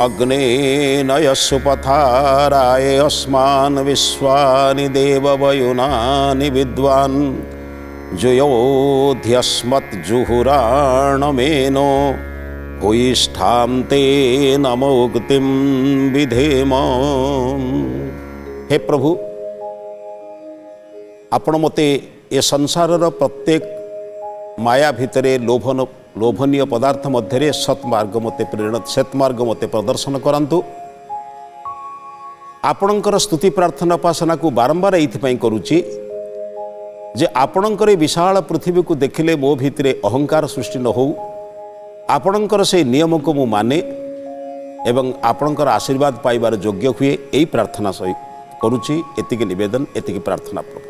अग्ने नयस्सुपथाराय अस्मान् विश्वानि देववयुनानि विद्वान् जुयोध्यस्मज्जुहुराणमेनो भूयिष्ठां ते नमोक्तिं विधेम। हे प्रभु, आपण मते ए संसारर प्रत्येक माया भितरे लोभनीय पदार्थ मध्य सत्मार्ग मते प्रेरणा सत्मार्ग मते प्रदर्शन करंतु। आपणकर स्तुति प्रार्थना उपासना को बारंबार ये करुच्ची जे आपणकर विशाल पृथ्वी को देखिले मो भितरे अहंकार सृष्टि न हो। आपणकर से नियम को मु माने एवं आपणकर आशीर्वाद पाइबार योग्य हुए यही प्रार्थना सही करुच्ची। एतिकी निवेदन एतिकी प्रार्थना प्रभु।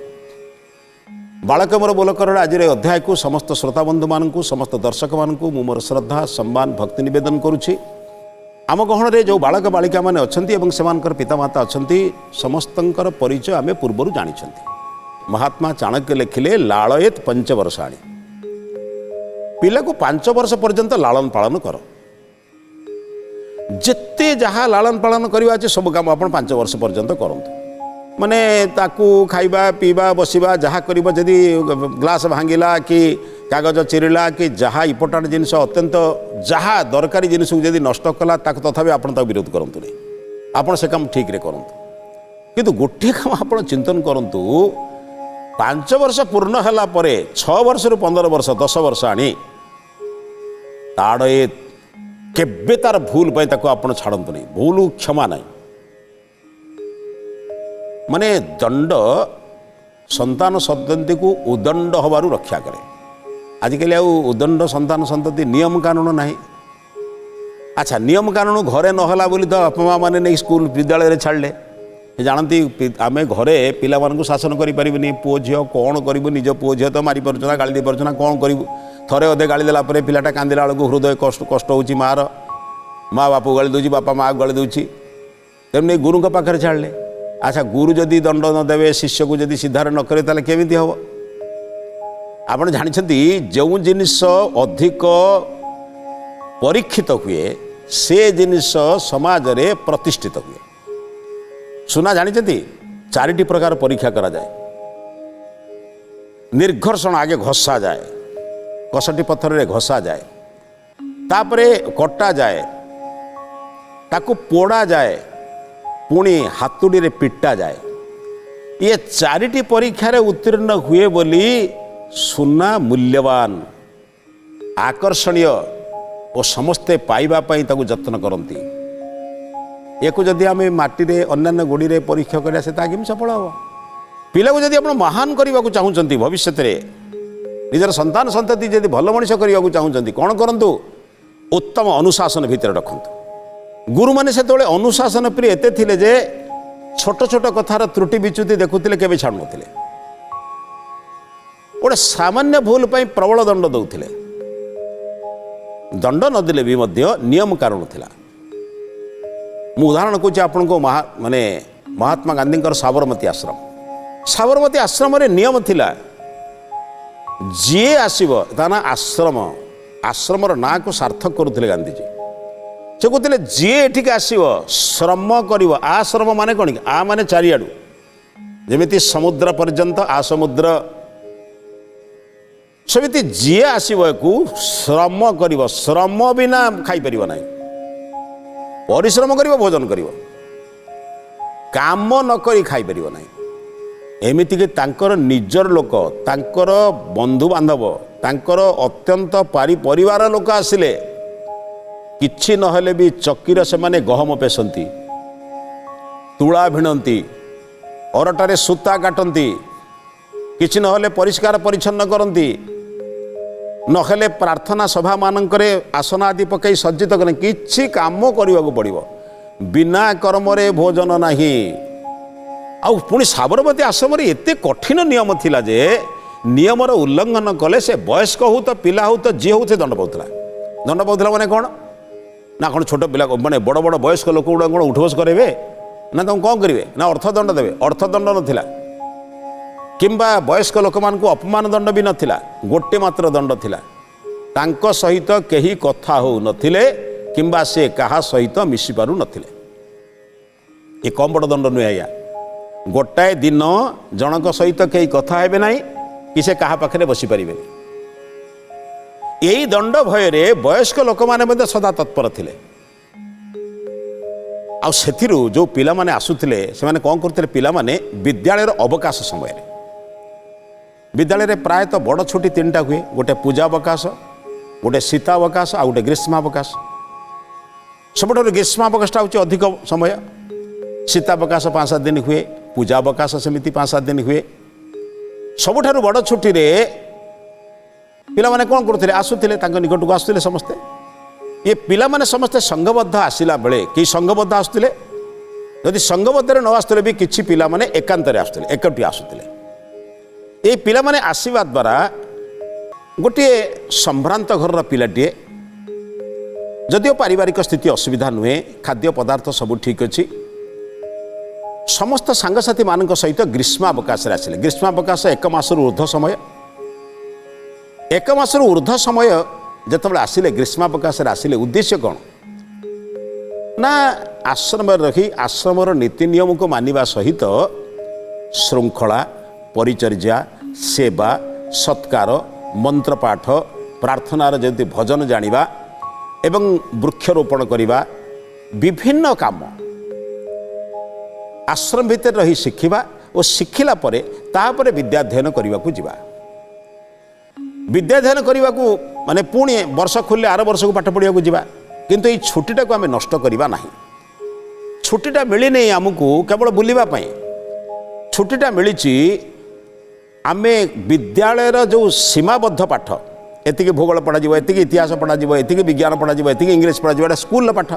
बालक मोर बोलकर आज अध्याय को समस्त श्रोता बंधु मानू समस्त दर्शक मानू मोर श्रद्धा सम्मान भक्ति निवेदन करुच्ची। आम गहन में जो बालक बालिका मैंने अच्छा से पितामाता अच्छा समस्तंकर परिचय आम पूर्वर जानी। महात्मा चाणक्य लिखिले लालयेत पंचवर्षाणी। पिला को 5 वर्ष पर्यंत लालन पालन कर। जिते जहाँ लालन पालन करवा सब काम आप 5 वर्ष पर्यंत करंतु। माने ताकू खाइबा पीवा बसिबा जहाँ करिबो, जदि ग्लास भांगिला कि कागज चिरिला कि जहाँ इम्पोर्टाट जिनिस अत्यंत जहाँ दरकारी जिनिस जदि नष्ट कला ताक तथापि आपण ताक विरोध करंतु नहीं। आपण से काम ठीक रे करंतु। किंतु गोटे काम आपण चिंतन करंतु 5 वर्ष पूर्ण होला परे 6 वर्ष रु 15 वर्ष 10 वर्ष आनी ताड़े केबे तार भूल पाई ताको आपण छाड़ंतु नहीं। भूल क्षमा नहीं। माने दंड संतान संतति को उदंड हबारु रक्षा करे। आजिकल उदंड संतान संतति नियम कानून नहीं। अच्छा, नियम कानून घरे नहला बोली तो बापा माँ मैंने नहीं स्कूल विद्यालय छाड़े जानती आम घरे पिला मानू शासन करें। पुओ झी कौन करूँ, निज पुओ झी तो मारी पार्छना गाड़ी दे पार्छना कौन करूँ। थरे अधे गाड़ी देला पिलाटा कांदिला बेलू हृदय कष्ट हो मार माँ बापू गाड़ी दूसरी बापा माँ गाड़ी दूसरी तेमনি गुरु पाखे छाड़े। अच्छा, गुरु जदि दंड न देवे शिष्य को जदि सिद्धार न करे ताले केमिति हबो। आपण जानिछंती जो जिनिस अधिक परीक्षित हुए से जिनिस समाज रे प्रतिष्ठित हुए। सुना जानिछंती 4टी प्रकार परीक्षा करा जाए। निर्घर्षण आगे घसा जाए, कसटी पत्थर रे घसा जाए, तापरे कटा जाए, ताकू पोड़ा जाए, पुणी हातुड़ी रे पिटा जाए। ये 4टी परीक्षा रे उत्तीर्ण हुए बोली सुना मूल्यवान आकर्षणीय और समस्ते पाइबा पाई ताकू जत्न करती। एक जदि आम माटी रे अन्य गोड़ी रे परीक्षा करिया से ताकि सफल हम। पिला को जदि आप महान करने को चाहूँगी भविष्य में निजर संतान संतति जदि भल मनीष करने को चाहूँगी कौन करूँ, उत्तम अनुशासन भितर रखु। गुरु माने से अनुशासन प्रिय एते थिले जे छोट छोट कथार त्रुटि विच्युति देखुले केबे छाड़ु नथिले। गोटे सामान्य भूल पाई प्रबल दंड दौथिले। दंड नदेले भी मध्य नियम कारण थिला। मु उदाहरण कहूँ आपन को माने महात्मा गांधी साबरमती आश्रम। साबरमती आश्रम रे नियम थिला जी आसीबो ताना आश्रम आश्रमर ना को सार्थक करुथिले गांधीजी। से कहते जी एठिक आसव श्रम कर। आश्रम माने कौन आ माने चारिआडू जमीती समुद्र पर्यंत आ समुद्र सेमिति जी आसव श्रम कर। श्रम बिना खाई पार ना, परिश्रम कर भोजन कर, काम नक खाई पार ना। एमिति कि तांकर निजर लोक तांकर बंधु बांधव तांकर अत्यंत परिवार लोक आसिले किछि नहले भी चक्कीर से माने गहम पेसंती, तुला भिणती, अरटारे सूता काटती, किछि नहले परिष्कार परिच्छन्न करती, नहेले प्रार्थना सभा मानकरे आसन आदि पकई सज्जित करें। किछि काम करने को पड़िबो। बिना कर्म रे भोजन नहीं। आउ पुणी साबरमती आश्रम एते कठिन नियम थिला जे नियमर उल्लंघन कले से वयस्क हो तो पिला हो तो जी हो से दंड पाउथला। दंड पाउथला माने कौन ना कौन छोट पिला माने बड़ बड़ वयस्क लोक गुड़ा कौन उठबस करेंगे ना तुम कौन करेंगे ना अर्थदंड देवे। अर्थदंड नाला किंबा वयस्क लोक मान को अपमान दंड भी नाला, गोटे मात्र दंड थिला। तांको सहित केही कथा हो नथिले किंबा से कहा सहित मिसी पारु नथिले। ये कम बड़ दंड नुहे आज्ञा। गोटाए दिन जनक सहित कई कथा हेबे नाही कि से कहा पाखरे बसी पारिबे। यही दंड भୟରେ वयस्क लोक माने सदा तत्पर थिले। आ सेथिरु जो पिला माने आसुथिले से माने कोन करथिले, पिला माने विद्यालय अवकाश समय विद्यालय प्रायतः बड़ छुट्टी तीन टा हुए, गोटे पूजा अवकाश, गोटे शीतावकाश आ गोटे ग्रीष्मावकाश। सबुठारु ग्रीष्मावकाशटा होची अधिक समय। शीतावकाश 5-7 दिन हुए, पूजा अवकाश सेमिति 5-7 दिन हुए। सबुठारु बड़ छुट्टी रे पिला माने कोन करथिले, आसुथिले तांको निकट को आसुथिले समस्ते। ये पिला माने समस्ते संघबद्ध आसिला बेले कि संघबद्ध आसुथिले, यदि संघबद्ध रे न आसुथिले भी किछि पिला माने एकांतरे आसुथिले, एकटी आसुथिले। ये पिला माने आसीबा द्वारा गोटे संभ्रांत घर पिलाटीए, जदिओ पारिवारिक स्थिति असुविधा नुहे, खाद्य पदार्थ सब ठीक अच्छी, समस्त सांगसाथी मान सहित ग्रीष्मावकाश आसिले। ग्रीष्मावकाश 1 मास ऊर्ध्व समय, 1 मास ऊर्ध्व समय जिते आसिले ग्रीष्मावकाश आसिले, उद्देश्य कौन ना आश्रम रही आश्रम नीति नियम को मानिबा सहित श्रृंखला, परिचर्या, सेवा, सत्कार, मंत्रपाठ, प्रार्थनार जदि भजन जानिबा एवं वृक्षरोपण करिबा, विभिन्न काम आश्रम भितर रही शिखिबा और शिखिला परे तापरे विद्याध्ययन करने को जिबा। विद्याध्ययन करने को माने पुणी वर्ष खुले आर वर्ष को पाठ पढ़ा जावा, किंतु ये छुट्टीटा को आम नष्ट करवा ना। छुट्टीटा मिली नहीं आमको केवल बुलवा, छुट्टीटा मिली आम विद्यालय जो सीमाबद्ध पाठ, एति भूगोल पढ़ा, एति इतिहास पढ़ा, एति विज्ञान पढ़ा, एति इंग्लीश पढ़ा, स्कूल पाठ,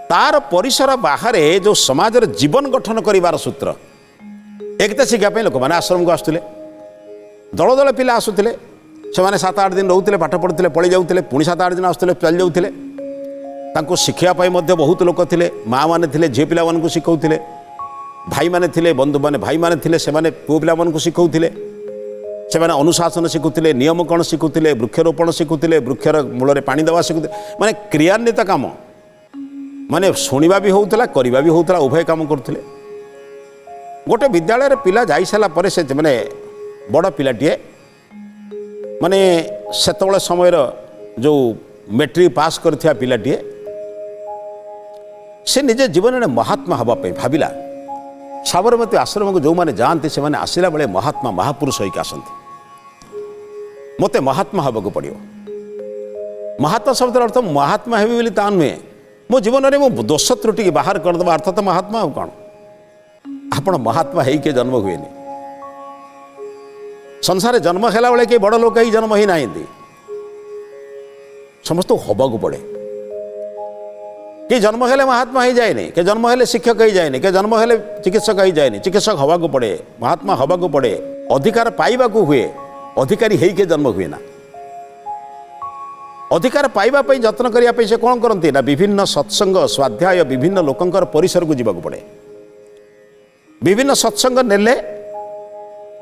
तार परिसर बाहर जो समाज जीवन गठन कर सूत्र एकता शिखापी लोक मैंने आश्रम को आसुले, दल दल पिला आसुले, से 7-8 दिन रोते पाठ पढ़ुते पलि जाते, पुणी 7-8 दिन आसुले चली जाते। शिखापी बहुत लोक थे, माँ मैंने थे, झी पिला मानक शिखाऊे, भाई मैंने थे, बंधु मैंने भाई मैंने थे, से पुओ पिला मानक शिखाऊे, से अनुशासन शिखुले, नियम कौन शिखुले, वृक्षरोपण शिखुले, वृक्षर मूल पानी देवा शिखुले, माने क्रियान्वित काम माने शुणा भी होता करवा भी होता, उभय काम करुले। गोटे विद्यालय पिला जाई सारा पर से माने बड़ पिलाटीए माने सेतबेले समय जो मेट्रिक पास करथिया पिलाटीए, से निजे जीवन में महात्मा हवा पे भाविला। साबरमती आश्रम को जो माने जानते से माने आसिला बेले महात्मा महापुरुष होइक आसंती, मते महात्मा हवा को पड़ियो। महात्मा शब्द अर्थ महात्मा हेबी बोली ता नुहे, मो जीवन में मो दोष त्रुटि बाहर करदेवा अर्थ तो महात्मा हो कौन। आपण महात्मा है के जन्म हुए, संसार जन्म है बेले कई बड़ लोक ही जन्म ही ना, समस्त हवा को पड़े। कि जन्म हेले महात्मा ही जाए, कि जन्म हेले शिक्षक ही जाए, कि जन्म हेले चिकित्सक ही जाए, चिकित्सक हवा को पड़े, महात्मा हवा को पड़े, अधिकार पाइबा को हुए, अधिकारी है के जन्म हुए ना। अधिकार पाइबा पई जत्न करिया पई से कौन करती ना, विभिन्न सत्संग स्वाध्याय विभिन्न लोकंकर परिसर को जीवा पड़े। विभिन्न सत्संग नेले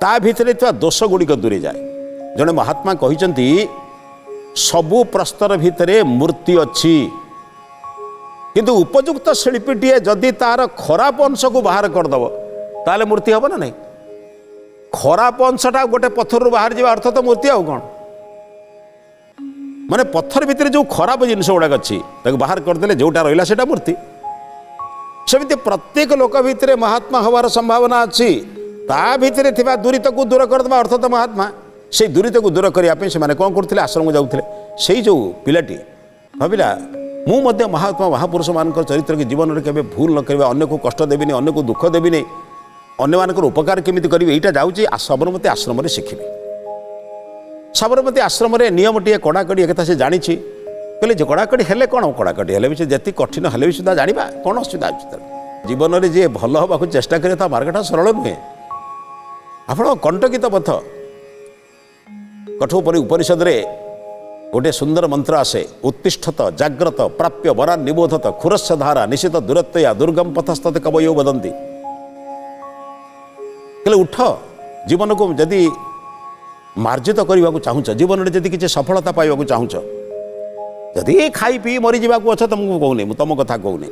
ता भितरे थिबा दोष गुड़िक दूरे जाए। जड़े महात्मा कहिसंती सबु प्रस्तर भितरे मूर्ति अच्छी, किंतु उपयुक्त शिल्पीटीए जदि तार खराब अंश को बाहर करदेव ताले मूर्ति हम ना नहीं। खराब अंशटा गोटे पत्थर बाहर जावा अर्थ तो मूर्ति आउ कौन। माने पत्थर भितर जो खराब जिनस गुड़ाक अच्छी बाहर करदे जोटा रहा सेटा मूर्ति। सेमती प्रत्येक लोक भितर महात्मा हवार संभावना अच्छी, ता भितर थिबा दुरित को दूर करदेवा अर्थ तो महात्मा। से दुरित को दूर करने से कौन करते आश्रम जाऊे, से जो पिलाटी भाविला मु मध्य महात्मा महापुरुष मान चरित्र के जीवन में केवे भूल न करवा, अन्य को कष्ट देविनी, अन्य को दुख देविनी, अन्य मानकर उपकार केमिति करिवे, एटा जाउची साबरमती आश्रम शिखिबे। साबरमती आश्रम नियम टे कड़ाकड़ी एक से जानी कहले जो कड़ाकड़ी हेले कौन, कड़ाकड़ी हेले भी से जी कठिन हेले भी सुधा जाना कौन असुविधा अच्छी। जीवन में जी भल हाँ चेष्टा करे मार्गटा सरल नुहे। आप कंटकित पथ कठोपरी उपनिषद रे गोटे सुंदर मंत्र आसे, उत्तिष्ठत जाग्रत प्राप्य वरा निबोधत खुरस्य धारा निशित दूरत्वया दुर्गम पथस्तत कवयो वदंती। कहले उठ, जीवन को जदि मार्जित करने को चाहूच, जीवन में जदि किसी सफलता पाइबा चाहूच, जदि खाई पी मरीजा अच्छ तुमको कहूनी तुम कथा कहूनी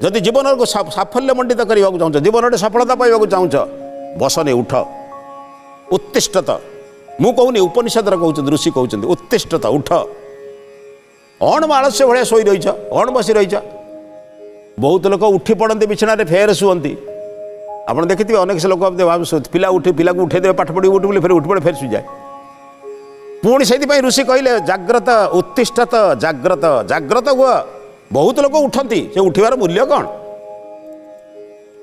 जदि जीवन को साफल्य मंडित करने को चाहूँ जीवन सफलता पाइबा चाहूँ बसने उठ उत्तिष्ठत मु कहूनी उपनिषद कहते ऋषि कहते उत्तिष्ठत उठ अण आलस्य भाया शोई रही अण बसी रही बहुत लोक उठी पड़ते बिछना फेर शुअंती आप देखिए अनेक से लोक पिला उठी पिला को उठे पाठ पढ़ी उठ बोले फिर उठ पड़े फेर शुजाए पुणी से ऋषि कहले जाग्रत उत्तिष्ठत जाग्रत जाग्रत हुआ बहुत लोग उठती से उठवार मूल्य कौन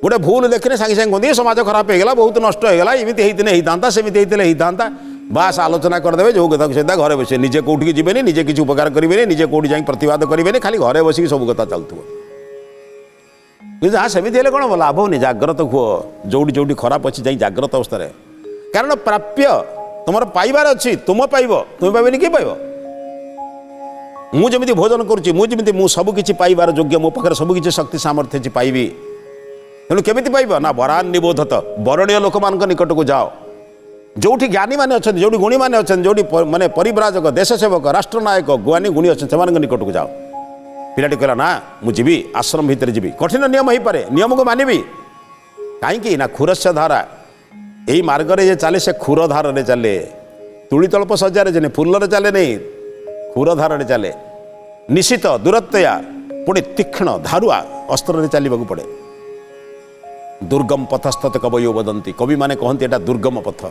गोटे भूल देखने सागे सागे कहते समाज खराब होगा बहुत नष्ट होगा एमती होता सेमती होता बास आलोचना करदे जो कथा सीधा घरे बस निजे कौटी जीवे निजे किसी उपकार करेंगे निजे कौटी जाए प्रतिवाद करेंगे खाली घरे बसिक सब कथा चलुव जहाँ सेमती हेल्ले कौन लाभ होनी जाग्रत हुआ जोटी जोटी खराब अच्छी जाए जाग्रत अवस्था कारण प्राप्य तुम पाइबार अच्छी तुम पाइब तुम पाइबनी किए पाइब मुझे भोजन करुच्ची मुझे सबकि पाइबार योग्य मो पाखे सबकि शक्ति सामर्थ्य अच्छी पाइबी तेणु केमी पाइब ना वरान निबोधत बरणीय लोक मान निकट को जाओ जोटी ज्ञानी मैंने अच्छा जो गुणी मैंने अच्छा जो माने परिव्राजक देश सेवक राष्ट्रनायक गुआनी गुणी अच्छा से निकट को जाओ पिलाटी कहला ना मुझी आश्रम भितर जी कठिन नियम हो पारे नियम को मानवी कहीं ना खुरस्य धारा यही मार्गरे जे चले से खुर धार रे चले तुलीतल्प सज्जा जे फुलर चले नहीं खुर धार चले निश्चित दूरत्वया पुणी तीक्ष्ण धारुआ अस्त्र चलने पड़े दुर्गम पथस्थ कवयो वदंती कवि माने कहते एटा दुर्गम पथ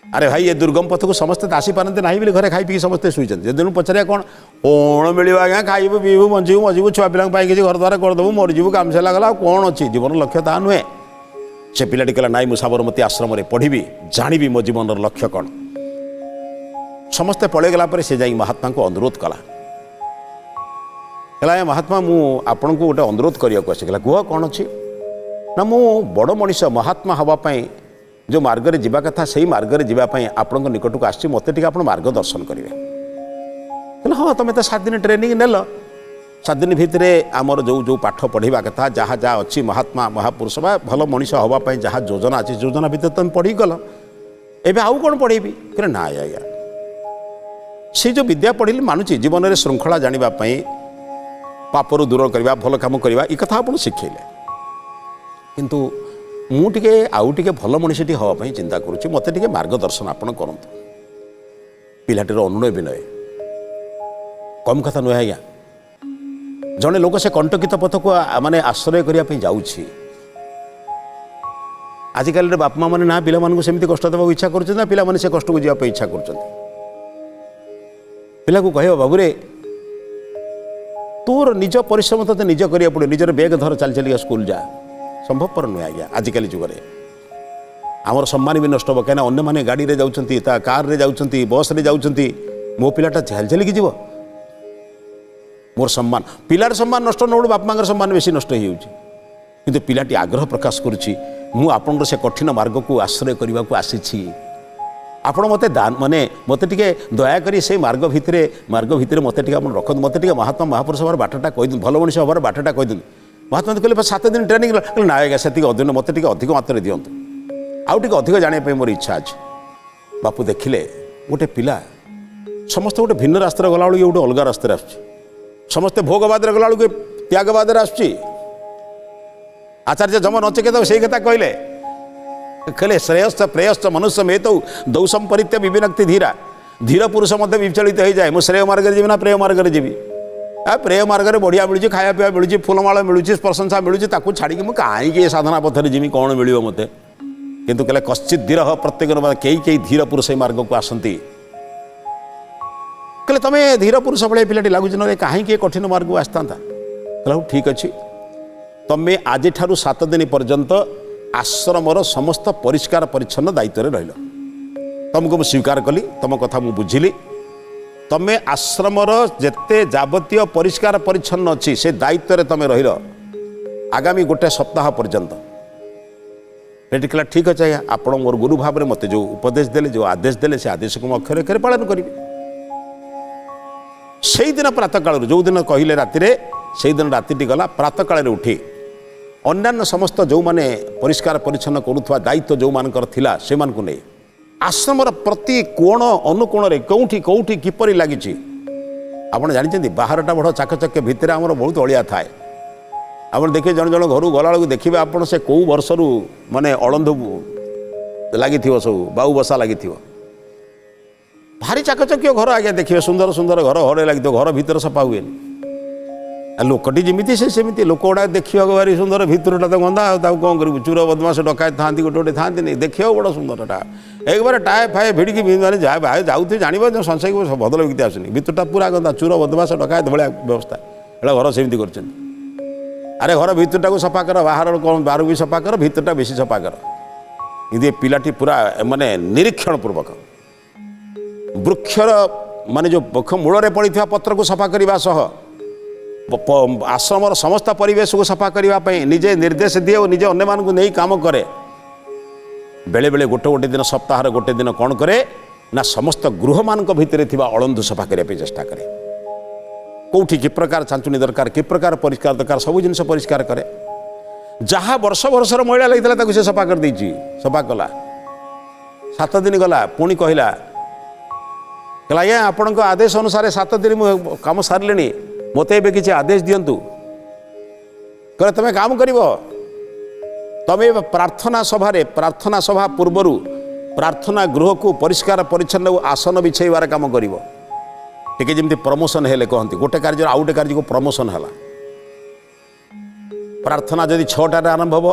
अरे भाई ये दुर्गम पथ को समस्ते आसी पारते ना बोली घरे खाई पी समस्ते शुई दिन पचारे कौन कौन मिल आज्ञा खाइबू पीबू बंचू मजबू छुआ पिला किसी घर द्वारा करदेबू मरीजू काम से लगला कौन अच्छी जीवन लक्ष्य ता नुहे से पिलाटी कहला नाई मु साबरमती आश्रम पढ़ी जानी मो जीवन लक्ष्य कौन समस्ते पलि गला से जाई महात्मा को अनुरोध कला कहला महात्मा मु आपन को गोटे अनुरोध करने को आसिला कह कौन अच्छी ना मु बड़ मनीष महात्मा हाँवाई जो मार्ग में जावा कथा से मार्ग में जावाई आपण निकट को आसी मत आप मार्ग दर्शन करेंगे कहले हाँ तुम तो 7 दिन ट्रेनिंग नेल 7 दिन भितर आमर जो जो पाठ पढ़ा कथा जहाँ जहाँ अच्छी महात्मा महापुरुष बा भल मनीष हाँवाई जहाँ योजना अच्छी योजना भितर तुम पढ़ी गल एवं आउ कौन पढ़ेबी कहले ना आज्ञा से जो विद्या पढ़ी मानुची जीवन में श्रृंखला जानापी पापरू दूर करवा भल कम करवा ये कथा आप शिखेले किंतु मुझे आउ टे भल मनीषटी हाँवाई चिंता करुँच मत टे मार्गदर्शन आपण करूँ पिलाटीर अनुनय विनय कम कथा नुहे आज्ञा जड़े लोक से कंटकित पथ को माने आश्रय करने जाऊँगी आजिकल बापा माँ ना पिला सेमती कष्ट देवा इच्छा कर पिला से कष्ट को जावाई इच्छा कर पिला को कह बाबूरे तोर निज परिश्रम तो निज करिया पड़े निजर बेग धर चल चलिया स्कूल जा संभवपर नुहे आज्ञा आजिकल जुगे आमर सम्मान भी नष्ट हो कहीं अन्य मैंने गाड़ी में जाऊँगी कार रे जाऊँगी बस रे जाऊँगी मो पिलाटा झेल झेलिकी जीव मोर सम्मान पिलार सम्मान नष्ट न बापा माँ सम्मान बेसी नष्ट हो पिलाटी आग्रह प्रकाश करुच्ची मु आपन से कठिन मार्ग को आश्रय करने को आसी आपण मते दान माने मते टिके दया करी से मार्ग भितर मते टिके आपण रखत मते टिके महात्मा महापुरुष हमार बाटटा कहि दिन भल मनीष हमार बाटटा कहि दिन महात्मा कहले 7 दिन ट्रेनिंग ना आज्ञा से अधीन मते टिके अधिक मात्रा दियंतु आउ टिके अधिक जानिया मोर इच्छा अछि बापू देखिले गोटे पिला समस्त गोटे भिन्न रास्ता गला बेलू गोटे अलग रास्ता आसुची समस्ते भोगवाद गला बेलू त्यागवाद आसुची आचार्य जम नचिकेत से कथा कहले कहले श्रेयश्च प्रेयश्च मनुष्य में तो दौसम परित्य विविनक्ति धीरा धीर पुरुष मत विचलित हो जाए मुझे श्रेय मार्ग जी ना प्रेय मार्ग जी प्रेय मार्ग में बढ़िया मिलूँ खाया पीवा मिलूँ फूलमाल मिलूँ प्रशंसा मिलूँ ताकू छाड़ी कहीं साधना पथर जी कौन मिल मत कितु कहले कश्चित धीर प्रत्येक कई कई धीर पुरुष मार्ग को आसती कहले तुम धीर पुरुष भाई पिलाटी लगुच ना कहीं कठिन मार्ग को आसता कहला ठीक अच्छे तुम्हें आज 7 दिन पर्यंत आश्रमर समस्त परिष्कार परिच्छन्न दायित्व रहिल तुमको मुझे स्वीकार कली तुम कथा मुझे बुझिली तुम्हें आश्रमर जेते जावतीय परिष्कार परिच्छन्न अच्छी से दायित्व तुम रहिल आगामी 1 सप्ताह पर्यंत पेटी कहला ठीक अच्छे आप मोर गुरु भाव में मत जो उपदेश देले जो आदेश देले से आदेश को अक्षर अक्षर पालन करी से दिन प्रातः काल जो दिन कहले राति से दिन राति गला प्रातः काल उठी अन्यान्य समस्त जो माने परिष्कार परिच्छन्न करुवा दायित्व जो मानकर थिला से मान को नहीं आश्रमर प्रति कोण अनुकोण रे कौटी कौटी किपरि लागिछि ଆପଣ ଜାଣିଛନ୍ତି ବାହାରଟା ବଡ଼ ଚାକଚକ୍ୟ, ଭିତରେ ଆମର ବହୁତ ଅଳିଆ ଥାଏ। ଆପଣ ଦେଖିବେ ଜଣେ ଜଣେ ଘରୁ ଗଲାବେଳକୁ ଦେଖିବେ ଆପଣ ସେ କେଉଁ ବର୍ଷରୁ ମାନେ ଅଳନ୍ଧୁ ଲାଗିଥିବ, ସବୁ ବାଉ ବସା ଲାଗିଥିବ। ଭାରି ଚାକଚକ୍ୟ ଘର ଆଜ୍ଞା, ଦେଖିବେ ସୁନ୍ଦର ସୁନ୍ଦର ଘର ଘରେ ଲାଗିଥିବ, ଘର ଭିତରେ ସଫା ହୁଏନି। ଲୋକଟି ଯେମିତି ସେ ସେମିତି, ଲୋକ ଗୁଡ଼ାକ ଦେଖିବାକୁ ଭାରି ସୁନ୍ଦର, ଭିତରଟା ତ ଗନ୍ଧା। ଆଉ ତାକୁ କ'ଣ କରିବୁ? ଚୋର ବଦମାସ ଡକାୟତ ଥାନ୍ତି, ଗୋଟେ ଗୋଟେ ଥାନ୍ତିନି, ଦେଖିବାକୁ ବଡ଼ ସୁନ୍ଦରଟା। ଏକବାରେ ଟାଏ ଫାଏ ଭିଡ଼ିକି ମାନେ ଯାଉଥିବେ ଜାଣିବ ସଂଶୟ ବଦଳ ବିକିତେ ଆସୁନି, ଭିତରଟା ପୁରା ଗନ୍ଧା, ଚୋର ବଦମାସ ଡକାୟତ ଭଳିଆ ବ୍ୟବସ୍ଥା। ଏଇଟା ଘର ସେମିତି କରିଛନ୍ତି। ଆରେ ଘର ଭିତରଟାକୁ ସଫା କର, ବାହାର କ'ଣ ବାହାରକୁ ବି ସଫା କର, ଭିତରଟା ବେଶୀ ସଫା କର। କିନ୍ତୁ ଏ ପିଲାଟି ପୁରା ମାନେ ନିରୀକ୍ଷଣ ପୂର୍ବକ ବୃକ୍ଷର ମାନେ ଯେଉଁ ବୃକ୍ଷ ମୂଳରେ ପଡ଼ିଥିବା ପତ୍ରକୁ ସଫା କରିବା ସହ ଆଶ୍ରମର ସମସ୍ତ ପରିବେଶକୁ ସଫା କରିବା ପାଇଁ ନିଜେ ନିର୍ଦ୍ଦେଶ ଦିଏ ଓ ନିଜେ ଅନ୍ୟମାନଙ୍କୁ ନେଇ କାମ କରେ। ବେଳେବେଳେ ଗୋଟେ ଗୋଟେ ଦିନ, ସପ୍ତାହରେ ଗୋଟେ ଦିନ କ'ଣ କରେ ନା ସମସ୍ତ ଗୃହମାନଙ୍କ ଭିତରେ ଥିବା ଅଳନ୍ଧୁ ସଫା କରିବା ପାଇଁ ଚେଷ୍ଟା କରେ। କେଉଁଠି କି ପ୍ରକାର ଛାଞ୍ଚୁଣି ଦରକାର, କି ପ୍ରକାର ପରିଷ୍କାର ଦରକାର, ସବୁ ଜିନିଷ ପରିଷ୍କାର କରେ। ଯାହା ବର୍ଷ ବର୍ଷର ମଇଳା ଲାଗିଥିଲା ତାକୁ ସେ ସଫା କରିଦେଇଛି, ସଫା କଲା। 7 ଦିନ ଗଲା, ପୁଣି କହିଲା ଆଜ୍ଞା ଆପଣଙ୍କ ଆଦେଶ ଅନୁସାରେ 7 ଦିନ ମୁଁ କାମ ସାରିଲିଣି, ମୋତେ ଏବେ କିଛି ଆଦେଶ ଦିଅନ୍ତୁ। କହିଲେ ତମେ କାମ କରିବ, ତମେ ପ୍ରାର୍ଥନା ସଭାରେ, ପ୍ରାର୍ଥନା ସଭା ପୂର୍ବରୁ ପ୍ରାର୍ଥନା ଗୃହକୁ ପରିଷ୍କାର ପରିଚ୍ଛନ୍ନ ଓ ଆସନ ବିଛେଇବାର କାମ କରିବ। ଟିକେ ଯେମିତି ପ୍ରମୋସନ୍ ହେଲେ କହନ୍ତି, ଗୋଟେ କାର୍ଯ୍ୟରୁ ଆଉ ଗୋଟେ କାର୍ଯ୍ୟକୁ ପ୍ରମୋସନ୍ ହେଲା। ପ୍ରାର୍ଥନା ଯଦି 6ଟାରେ ଆରମ୍ଭ ହେବ,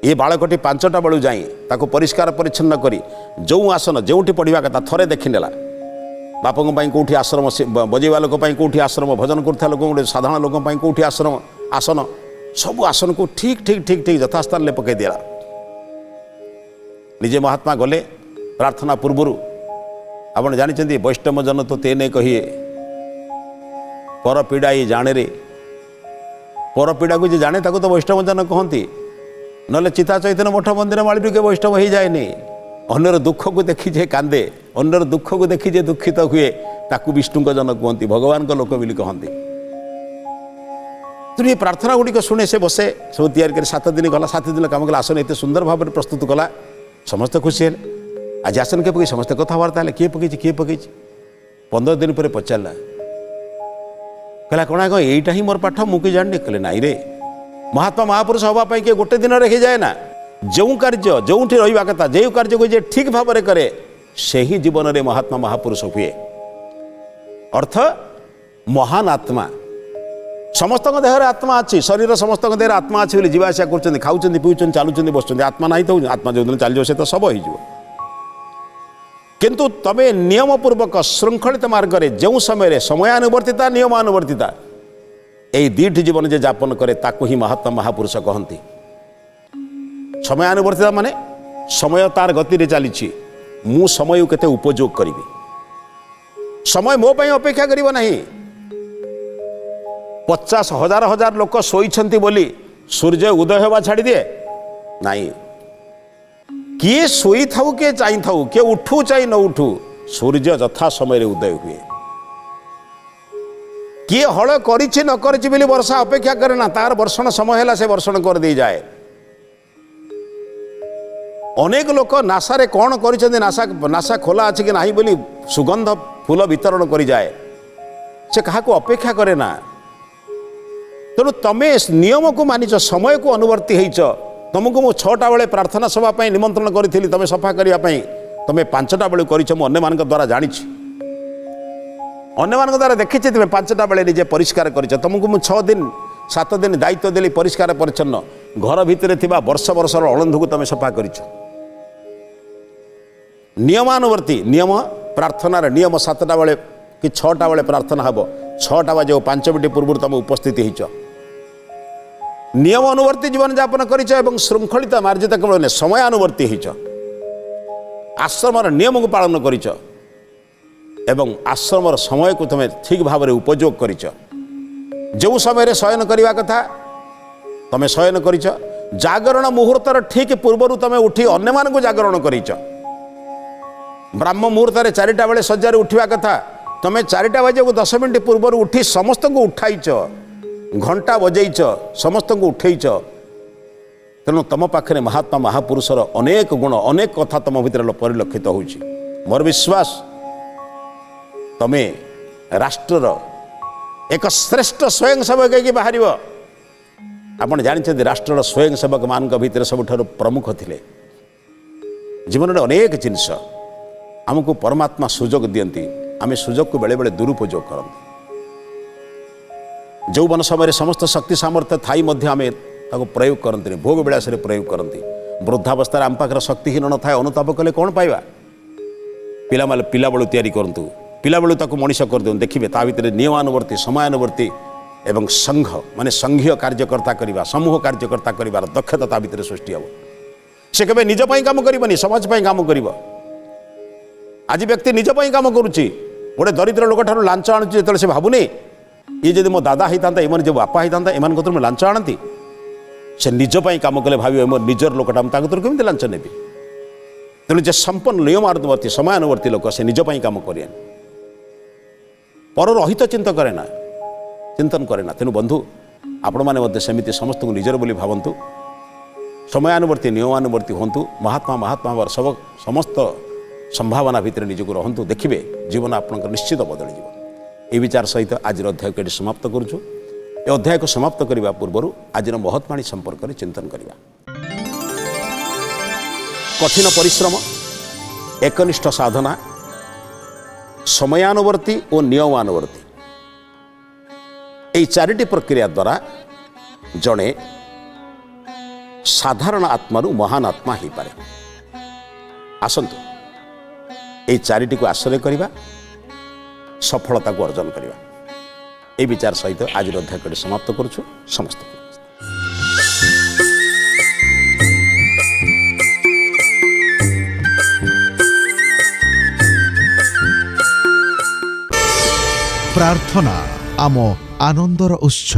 ଏ ବାଳକଟି 5ଟା ବେଳୁ ଯାଇ ତାକୁ ପରିଷ୍କାର ପରିଚ୍ଛନ୍ନ କରି ଯେଉଁ ଆସନ ଯେଉଁଠି ପଢ଼ିବା କଥା ଥରେ ଦେଖିନେଲା। ବାପଙ୍କ ପାଇଁ କେଉଁଠି ଆଶ୍ରମ, ବଜେଇବା ଲୋକ ପାଇଁ କେଉଁଠି ଆଶ୍ରମ, ଭଜନ କରୁଥିବା ଲୋକଙ୍କ ଗୋଟେ ସାଧାରଣ ଲୋକଙ୍କ ପାଇଁ କେଉଁଠି ଆଶ୍ରମ ଆସନ, ସବୁ ଆସନକୁ ଠିକ୍ ଠିକ୍ ଠିକ୍ ଠିକ୍ ଯଥାସ୍ଥାନରେ ପକାଇ ଦିଆଲା। ନିଜେ ମହାତ୍ମା ଗଲେ ପ୍ରାର୍ଥନା ପୂର୍ବରୁ। ଆପଣ ଜାଣିଛନ୍ତି ବୈଷ୍ଣବ ଜନ ତ ତେନେ କହିଏ ପର ପୀଡ଼ା ଏ ଜାଣେରେ, ପର ପୀଡ଼ାକୁ ଯେ ଜାଣେ ତାକୁ ତ ବୈଷ୍ଣବ ଜନ କହନ୍ତି। ନହେଲେ ଚିତା ଚୈତନ୍ୟ ମଠ ମନ୍ଦିର ମାଳିରୁ କିଏ ବୈଷ୍ଣବ ହେଇଯାଏନି। ଅନ୍ୟର ଦୁଃଖକୁ ଦେଖି ଯେ କାନ୍ଦେ, ଅନ୍ୟର ଦୁଃଖକୁ ଦେଖି ଯେ ଦୁଃଖିତ ହୁଏ, ତାକୁ ବିଷ୍ଣୁଙ୍କ ଜନ କୁହନ୍ତି, ଭଗବାନଙ୍କ ଲୋକ ବୋଲି କହନ୍ତି। ତେଣୁ ଏ ପ୍ରାର୍ଥନା ଗୁଡ଼ିକ ଶୁଣେ, ସେ ବସେ, ସବୁ ତିଆରି କରି 7 ଦିନ ଗଲା। 7 ଦିନ କାମ କଲା, ଆସନ ଏତେ ସୁନ୍ଦର ଭାବରେ ପ୍ରସ୍ତୁତ କଲା, ସମସ୍ତେ ଖୁସି ହେଲେ। ଆଜି ଆସନ କିଏ ପକେଇଛି, ସମସ୍ତେ କଥାବାର୍ତ୍ତା ହେଲେ, କିଏ ପକେଇଛି କିଏ ପକେଇଛି। 15 ଦିନ ପରେ ପଚାରିଲା, କହିଲା କ'ଣ ଆଗ ଏଇଟା ହିଁ ମୋର ପାଠ, ମୁଁ କି ଜାଣିନି? କହିଲେ ନାଇଁ ରେ, ମହାତ୍ମା ମହାପୁରୁଷ ହେବା ପାଇଁ କିଏ ଗୋଟେ ଦିନରେ ହେଇଯାଏ ନା। ଯେଉଁ କାର୍ଯ୍ୟ ଯେଉଁଠି ରହିବା କଥା, ଯେଉଁ କାର୍ଯ୍ୟକୁ ଯେ ଠିକ୍ ଭାବରେ କରେ, ସେହି ଜୀବନରେ ମହାତ୍ମା ମହାପୁରୁଷ ହୁଏ। ଅର୍ଥ ମହାନ ଆତ୍ମା। ସମସ୍ତଙ୍କ ଦେହରେ ଆତ୍ମା ଅଛି, ଶରୀର ସମସ୍ତଙ୍କ ଦେହରେ ଆତ୍ମା ଅଛି ବୋଲି ଯିବା ଆସିବା କରୁଛନ୍ତି, ଖାଉଛନ୍ତି, ପିଉଛନ୍ତି, ଚାଲୁଛନ୍ତି, ବସୁଛନ୍ତି। ଆତ୍ମା ନାହିଁ ତ, ଆତ୍ମା ଯେଉଁଦିନ ଚାଲିଯିବ ସେ ତ ଶବ ହେଇଯିବ। କିନ୍ତୁ ତମେ ନିୟମପୂର୍ବକ ଶୃଙ୍ଖଳିତ ମାର୍ଗରେ ଯେଉଁ ସମୟରେ ସମୟାନୁବର୍ତ୍ତିତା, ନିୟମାନୁବର୍ତ୍ତିତା, এই 2ଟି ଜୀବନ ଯେ ଯାପନ କରେ ତାକୁ ହିଁ ମହାତ୍ମା ମହାପୁରୁଷ କହନ୍ତି। ସମୟାନୁବର୍ତ୍ତିତା ମାନେ ସମୟ ତାର ଗତିରେ ଚାଲିଛି, ମୁଁ ସମୟକୁ କେତେ ଉପଯୋଗ କରିବି। ସମୟ ମୋ ପାଇଁ ଅପେକ୍ଷା କରିବ ନାହିଁ। 50,000 ଲୋକ ଶୋଇଛନ୍ତି ବୋଲି ସୂର୍ଯ୍ୟ ଉଦୟ ହେବା ଛାଡ଼ିଦିଏ ନାହିଁ। କିଏ ଶୋଇଥାଉ, କିଏ ଚାହିଁଥାଉ, କିଏ ଉଠୁ ଚାହିଁ ନ ଉଠୁ, ସୂର୍ଯ୍ୟ ଯଥା ସମୟରେ ଉଦୟ ହୁଏ। କିଏ ହଳ କରିଛି ନ କରିଛି ବୋଲି ବର୍ଷା ଅପେକ୍ଷା କରେ ନା, ତାର ବର୍ଷଣ ସମୟ ହେଲା ସେ ବର୍ଷଣ କରିଦେଇଯାଏ। ଅନେକ ଲୋକ ନାସାରେ କ'ଣ କରିଛନ୍ତି, ନାସା ଖୋଲା ଅଛି କି ନାହିଁ ବୋଲି ସୁଗନ୍ଧ ଫୁଲ ବିତରଣ କରିଯାଏ, ସେ କାହାକୁ ଅପେକ୍ଷା କରେ ନା। ତେଣୁ ତମେ ନିୟମକୁ ମାନିଛ, ସମୟକୁ ଅନୁବର୍ତ୍ତୀ ହେଇଛ। ତୁମକୁ ମୁଁ 6ଟା ବେଳେ ପ୍ରାର୍ଥନା ସଭା ପାଇଁ ନିମନ୍ତ୍ରଣ କରିଥିଲି, ତୁମେ ସଫା କରିବା ପାଇଁ, ତୁମେ 5ଟା ବେଳକୁ କରିଛ, ମୁଁ ଅନ୍ୟମାନଙ୍କ ଦ୍ୱାରା ଜାଣିଛି, ଅନ୍ୟମାନଙ୍କ ଦ୍ୱାରା ଦେଖିଛି। ତୁମେ 5ଟା ବେଳେ ନିଜେ ପରିଷ୍କାର କରିଛ। ତୁମକୁ ମୁଁ 6 ଦିନ 7 ଦିନ ଦାୟିତ୍ୱ ଦେଲି ପରିଷ୍କାର ପରିଚ୍ଛନ୍ନ। ଘର ଭିତରେ ଥିବା ବର୍ଷ ବର୍ଷର ଅଳନ୍ଧୁକୁ ତୁମେ ସଫା କରିଛ। ନିୟମାନୁବର୍ତ୍ତୀ, ନିୟମ, ପ୍ରାର୍ଥନାର ନିୟମ 7ଟା ବେଳେ କି 6ଟା ବେଳେ ପ୍ରାର୍ଥନା ହେବ, 6ଟା ବାଜେ 5 ମିନିଟ୍ ପୂର୍ବରୁ ତୁମେ ଉପସ୍ଥିତ ହେଇଛ। ନିୟମ ଅନୁବର୍ତ୍ତୀ ଜୀବନଯାପନ କରିଛ ଏବଂ ଶୃଙ୍ଖଳିତ ମାର୍ଜିତ କେବଳ ନୁହେଁ, ସମୟାନୁବର୍ତ୍ତୀ ହେଇଛ। ଆଶ୍ରମର ନିୟମକୁ ପାଳନ କରିଛ ଏବଂ ଆଶ୍ରମର ସମୟକୁ ତୁମେ ଠିକ୍ ଭାବରେ ଉପଯୋଗ କରିଛ। ଯେଉଁ ସମୟରେ ଶୟନ କରିବା କଥା ତୁମେ ଶୟନ କରିଛ। ଜାଗରଣ ମୁହୂର୍ତ୍ତର ଠିକ୍ ପୂର୍ବରୁ ତୁମେ ଉଠି ଅନ୍ୟମାନଙ୍କୁ ଜାଗରଣ କରିଛ। ବ୍ରାହ୍ମ ମୁହୂର୍ତ୍ତରେ 4ଟା ବେଳେ ଶଯ୍ୟାରେ ଉଠିବା କଥା, ତୁମେ 4ଟା ବାଜିବାକୁ 10 ମିନିଟ୍ ପୂର୍ବରୁ ଉଠି ସମସ୍ତଙ୍କୁ ଉଠାଇଛ, ଘଣ୍ଟା ବଜେଇଛ, ସମସ୍ତଙ୍କୁ ଉଠେଇଛ। ତେଣୁ ତୁମ ପାଖରେ ମହାତ୍ମା ମହାପୁରୁଷର ଅନେକ ଗୁଣ, ଅନେକ କଥା ତୁମ ଭିତରେ ପରିଲକ୍ଷିତ ହେଉଛି। ମୋର ବିଶ୍ୱାସ ତମେ राष्ट्रर एक श्रेष्ठ स्वयंसेवक होगी बाहर। आपण जानते राष्ट्रर स्वयंसेवक मान भितर सबुठ प्रमुख थे। जीवन में अनेक जिनस आमको परमात्मा सुजोग दियंती, आम सुजोग को बेले बेले दुरुपयोग करते। जौवन समय समस्त शक्ति सामर्थ्य थाई आम प्रयोग करते, भोग विलास प्रयोग करते। वृद्धावस्था आम पाखे शक्तिहीन न थाए, अनुताप कले कौन पाइबा। पिला पिला बेलू तैयारी करतु, पिला बेलू ताको मनीष कर दियंतु। देखिए ता भितर नियमानुवर्ती, समयानुवर्ती एवं संघ माने संघीय कार्यकर्ता करवा, समूह कार्यकर्ता करार दक्षता ता भितर सृष्टि हे। से केबे निज पई काम करबनी, समाज पई काम करिवो। आज व्यक्ति निज पई काम करुच्ची, गोटे दरिद्र लोक ठार लांच आणुची, जेतले से भाबुनी ये जदि मो दादा होता एम जो बापा होता एम कतर लांच आणती, से निज पई काम कले भाव मोर निजर लोकटा कतर केमती लांच नेबी। तेणु जे संपन्न नियमानुवर्ती समयानुवर्ती लोक से निज पई काम करें, परर अहित चिंतन करे ना। तेणु बंधु आपण मैंने सेमती समस्त को निजर बोली भावतु, समयानुवर्ती नियमानुवर्ती हूँ। महात्मा महात्मा सब समस्त संभावना भितर निजक रहतु, देखिए जीवन आपंकर निश्चित बदल जीव। ये विचार सहित आज अध्याय को समाप्त करुचु। ये अध्याय को समाप्त करने पूर्व आज महत्वाणी संपर्क में चिंतन करवा। कठिन परिश्रम, एकनिष्ठ साधना, समयानुवर्ती और नियमानुवर्ती, यही चारिटी प्रक्रिया द्वारा जड़े साधारण आत्मारू महान आत्मा हो पारे। आसतु ये चारिटी को आश्रय करवा, सफलता को अर्जन करवा। ये विचार सहित आज अध्याय को समाप्त करुछु। समस्त प्रार्थना आम आनंदर उत्स।